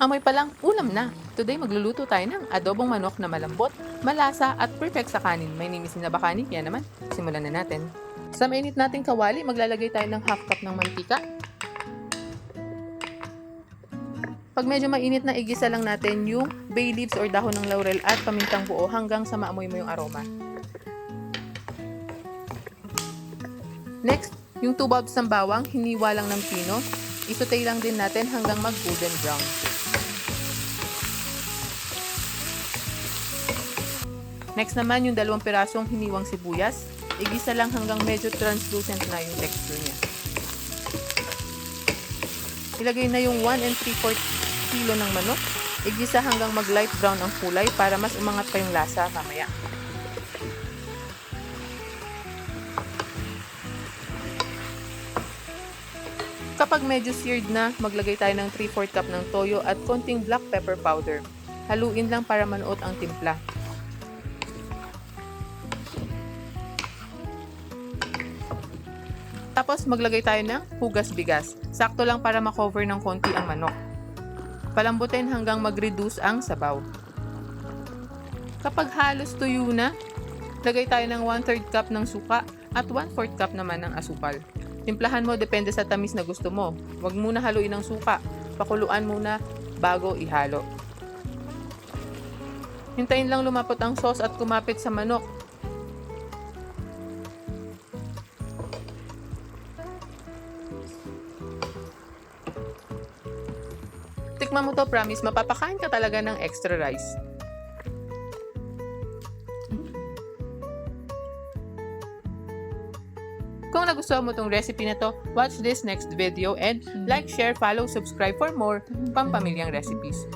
Amoy pa lang, ulam na! Today magluluto tayo ng adobong manok na malambot, malasa at perfect sa kanin. May name is Nabakani, kaya naman, simulan na natin. Sa mainit nating kawali, maglalagay tayo ng half cup ng mantika. Pag medyo mainit na, igisa lang natin yung bay leaves or dahon ng laurel at pamintang buo hanggang sa maamoy mo yung aroma. Next, yung 2 bulbs ng bawang, hiniwa lang ng pino. Isutay lang din natin hanggang mag-golden brown. Next naman, yung 2 pirasong hiniwang sibuyas. Igisa lang hanggang medyo translucent na yung texture niya. Ilagay na yung 1 3/4 kilo ng manok. Igisa hanggang mag-light brown ang kulay para mas umangat pa yung lasa mamaya. Kapag medyo seared na, maglagay tayo ng 3/4 cup ng toyo at konting black pepper powder. Haluin lang para manuot ang timpla. Tapos maglagay tayo ng hugas bigas. Sakto lang para makover ng konti ang manok. Palambutin hanggang mag-reduce ang sabaw. Kapag halos tuyo na, lagay tayo ng 1/3 cup ng suka at 1/4 cup naman ng asukal. Timplahan mo depende sa tamis na gusto mo. Huwag muna haluin ng suka. Pakuluan muna bago ihalo. Hintayin lang lumapot ang sauce at kumapit sa manok. Tikman mo to, promise, mapapakain ka talaga ng extra rice. Kung nagustuhan mo tong recipe na to, watch this next video and like, share, follow, subscribe for more pampamilyang recipes.